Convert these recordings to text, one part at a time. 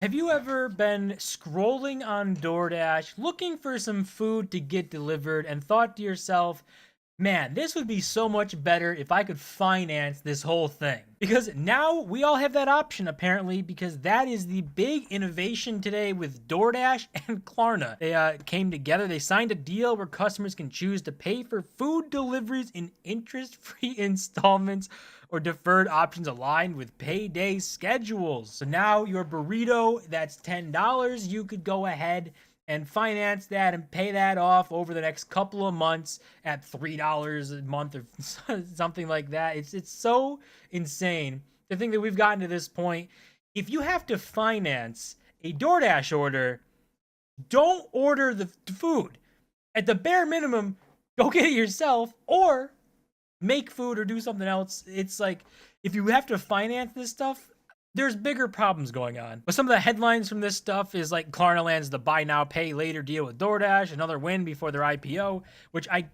Have you ever been scrolling on DoorDash looking for some food to get delivered and thought to yourself, man, this would be so much better if I could finance this whole thing? Because now we all have that option apparently, because that is the big innovation today with DoorDash and Klarna. They came together, they signed a deal where customers can choose to pay for food deliveries in interest-free installments or deferred options aligned with payday schedules. So now your burrito that's $10, you could go ahead and finance that and pay that off over the next couple of months at $3 a month or something like that. It's so insane to think that we've gotten to this point. If you have to finance a DoorDash order, don't order the food. At the bare minimum, go get it yourself or make food or do something else. It's like if you have to finance this stuff, there's bigger problems going on. But some of the headlines from this stuff is like Klarna lands the buy now pay later deal with DoorDash, another win before their IPO, which I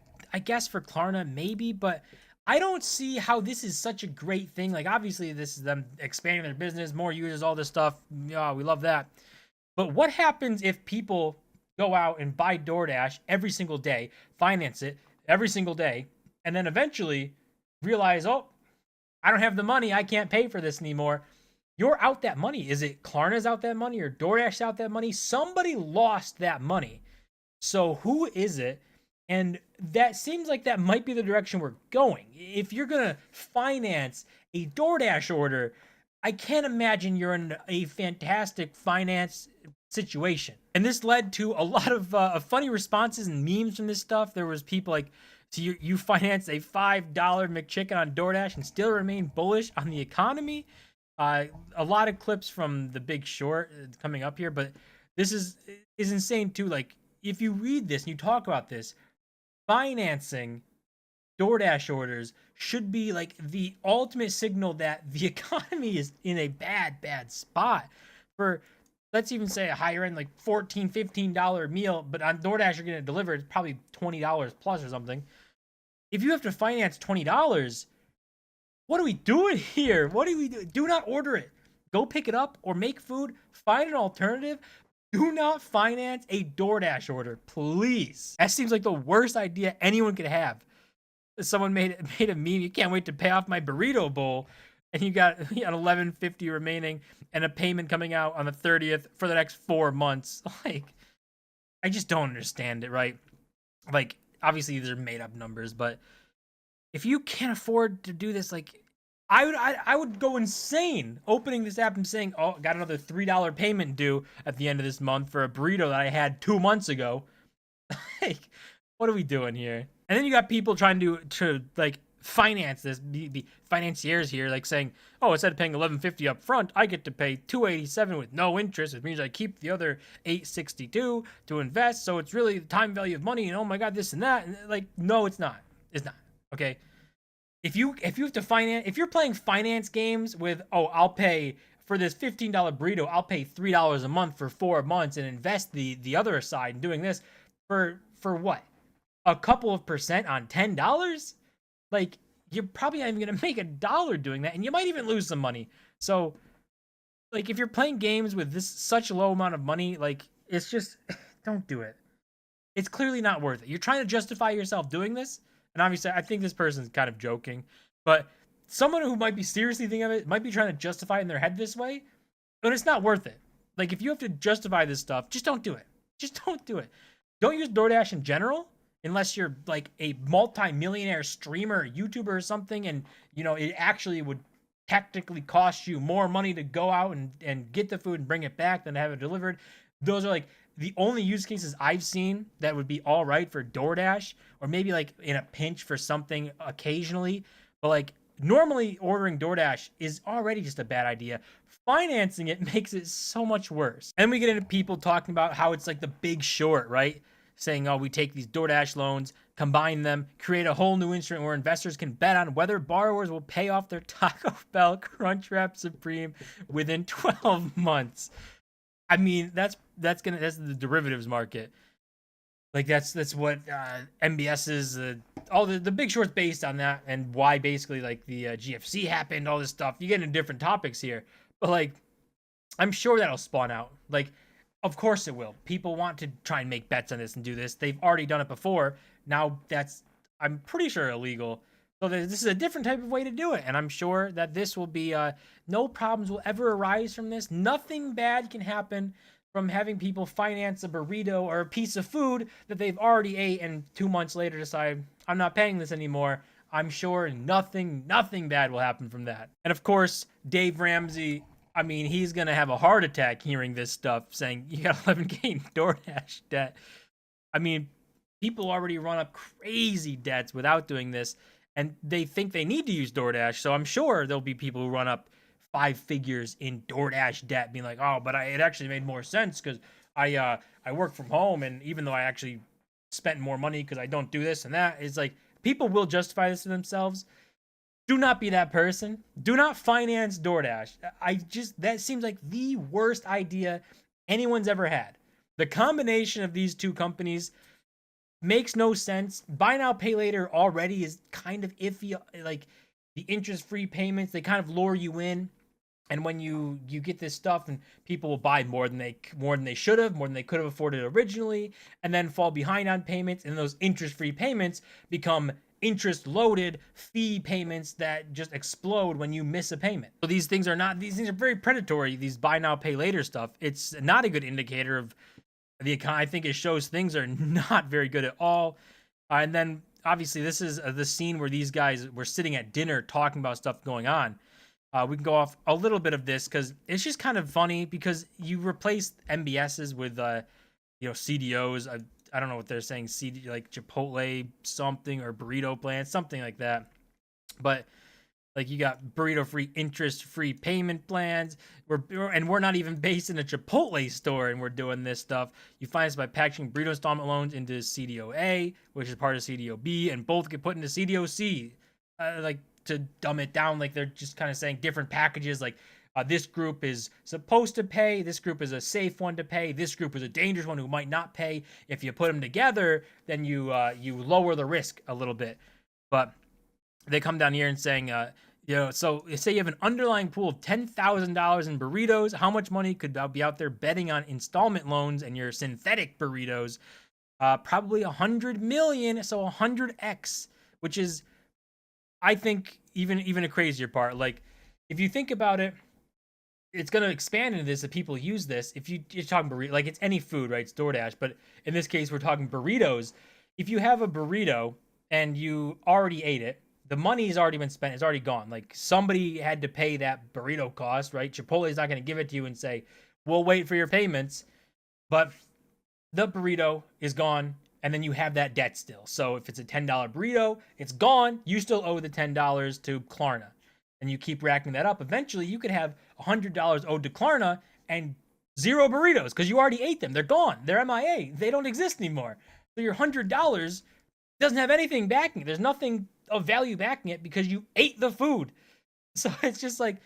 guess for Klarna maybe, but I don't see how this is such a great thing. Like obviously this is them expanding their business, more users, all this stuff. Yeah, we love that. But what happens if people go out and buy DoorDash every single day, finance it every single day, and then eventually realize, oh, I don't have the money, I can't pay for this anymore. You're out that money. Is it Klarna's out that money or DoorDash out that money? Somebody lost that money. So who is it? And that seems like that might be the direction we're going. If you're going to finance a DoorDash order, I can't imagine you're in a fantastic finance situation. And this led to a lot of funny responses and memes from this stuff. There was people like, so you finance a $5 McChicken on DoorDash and still remain bullish on the economy? A lot of clips from The Big Short coming up here, but this is insane too. Like if you read this and you talk about this, financing DoorDash orders should be like the ultimate signal that the economy is in a bad spot. For let's even say a higher end like $14-15 meal, but on DoorDash you're gonna deliver it's probably $20 plus or something. If you have to finance $20, what are we doing here? What do we do? Do not order it. Go pick it up or make food. Find an alternative. Do not finance a DoorDash order, please. That seems like the worst idea anyone could have. Someone made a meme. You can't wait to pay off my burrito bowl, and you got $11.50 remaining and a payment coming out on the 30th for the next 4 months. Like, I just don't understand it. Right? Like, obviously these are made up numbers, but if you can't afford to do this, like I would go insane opening this app and saying, "Oh, got another $3 payment due at the end of this month for a burrito that I had 2 months ago." Like, what are we doing here? And then you got people trying to like finance this, be financiers here, like saying, "Oh, instead of paying $11.50 up front, I get to pay $287 with no interest. It means I keep the other $862 to invest. So it's really the time value of money. And oh my god, this and that." And like, no, it's not. It's not. Okay. If you have to finance, if you're playing finance games with, oh, I'll pay for this $15 burrito, I'll pay $3 a month for 4 months and invest the other side in doing this for what? A couple of percent on $10? Like, you're probably not even gonna make a dollar doing that, and you might even lose some money. So, like, if you're playing games with this such a low amount of money, like, it's just don't do it. It's clearly not worth it. You're trying to justify yourself doing this, and obviously, I think this person's kind of joking, but someone who might be seriously thinking of it might be trying to justify it in their head this way, but it's not worth it. Like, if you have to justify this stuff, just don't do it. Just don't do it. Don't use DoorDash in general unless you're like a multi-millionaire streamer, YouTuber or something, and it actually would technically cost you more money to go out and get the food and bring it back than to have it delivered. Those are like the only use cases I've seen that would be all right for DoorDash, or maybe like in a pinch for something occasionally. But like normally ordering DoorDash is already just a bad idea. Financing it makes it so much worse. And we get into people talking about how it's like the Big Short, right? Saying, oh, we take these DoorDash loans, combine them, create a whole new instrument where investors can bet on whether borrowers will pay off their Taco Bell Crunchwrap Supreme within 12 months. I mean, that's the derivatives market. Like that's what MBS is. All the Big Short's based on that, and why basically like the GFC happened, all this stuff. You get into different topics here, but like I'm sure that'll spawn out. Like, of course it will. People want to try and make bets on this and do this. They've already done it before. Now that's, I'm pretty sure, illegal. So this is a different type of way to do it. And I'm sure that this will be, no problems will ever arise from this. Nothing bad can happen from having people finance a burrito or a piece of food that they've already ate and 2 months later decide, I'm not paying this anymore. I'm sure nothing bad will happen from that. And of course, Dave Ramsey, I mean, he's going to have a heart attack hearing this stuff, saying you got 11K in DoorDash debt. I mean, people already run up crazy debts without doing this, and they think they need to use DoorDash. So I'm sure there'll be people who run up 5 figures in DoorDash debt, being like, oh, but it actually made more sense because I work from home, and even though I actually spent more money because I don't do this and that, it's like people will justify this to themselves. Do not be that person. Do not finance DoorDash. That seems like the worst idea anyone's ever had. The combination of these two companies makes no sense. Buy now, pay later already is kind of iffy. Like the interest-free payments, they kind of lure you in. And when you get this stuff and people will buy more than they should have, more than they could have afforded originally, and then fall behind on payments, and those interest-free payments become interest loaded fee payments that just explode when you miss a payment. So these things are very predatory. These buy now pay later stuff. It's not a good indicator of the economy. I think it shows things are not very good at all. And then obviously this is the scene where these guys were sitting at dinner talking about stuff going on. We can go off a little bit of this because it's just kind of funny because you replace MBSs with CDOs. I don't know what they're saying, like Chipotle something or burrito plan, something like that. But like you got burrito free, interest free payment plans. We're not even based in a Chipotle store, and we're doing this stuff. You find us by packaging burrito installment loans into CDOA, which is part of CDOB, and both get put into CDOC. Like to dumb it down, like they're just kind of saying different packages, like this group is supposed to pay, this group is a safe one to pay, this group is a dangerous one who might not pay. If you put them together, then you lower the risk a little bit. But they come down here and saying, so say you have an underlying pool of $10,000 in burritos, how much money could be out there betting on installment loans and your synthetic burritos? Probably 100 million, so 100x, which is, I think, even a crazier part. Like, if you think about it, it's going to expand into this if people use this. If you're talking burrito, like it's any food, right? It's DoorDash, but in this case, we're talking burritos. If you have a burrito and you already ate it, the money's already been spent. It's already gone. Like somebody had to pay that burrito cost, right? Chipotle's not going to give it to you and say, we'll wait for your payments. But the burrito is gone, and then you have that debt still. So if it's a $10 burrito, it's gone. You still owe the $10 to Klarna. And you keep racking that up. Eventually, you could have $100 owed to Klarna and 0 burritos because you already ate them. They're gone. They're MIA. They don't exist anymore. So your $100 doesn't have anything backing it. There's nothing of value backing it because you ate the food. So it's just like,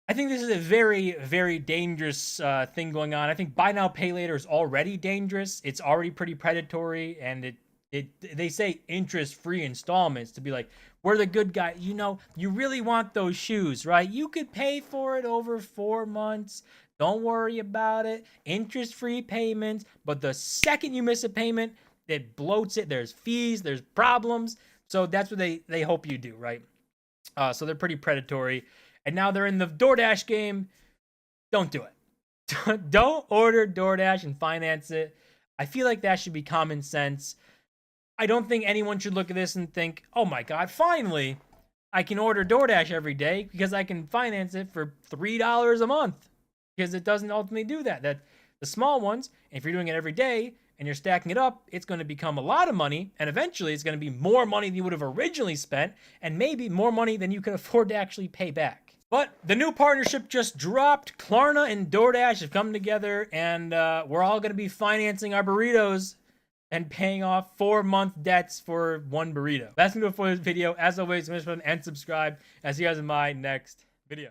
I think this is a very, very dangerous thing going on. I think buy now, pay later is already dangerous. It's already pretty predatory, and they say interest-free installments to be like, we're the good guy. You really want those shoes, right? You could pay for it over 4 months. Don't worry about it. Interest-free payments. But the second you miss a payment, it bloats it. There's fees. There's problems. So that's what they hope you do, right? So they're pretty predatory. And now they're in the DoorDash game. Don't do it. Don't order DoorDash and finance it. I feel like that should be common sense. I don't think anyone should look at this and think, oh my God, finally, I can order DoorDash every day because I can finance it for $3 a month. Because it doesn't ultimately do that. That the small ones, if you're doing it every day and you're stacking it up, it's going to become a lot of money. And eventually it's going to be more money than you would have originally spent. And maybe more money than you can afford to actually pay back. But the new partnership just dropped. Klarna and DoorDash have come together, and we're all going to be financing our burritos and paying off 4-month debts for one burrito. That's going to do it for this video. As always, smash the button and subscribe. I'll see you guys in my next video.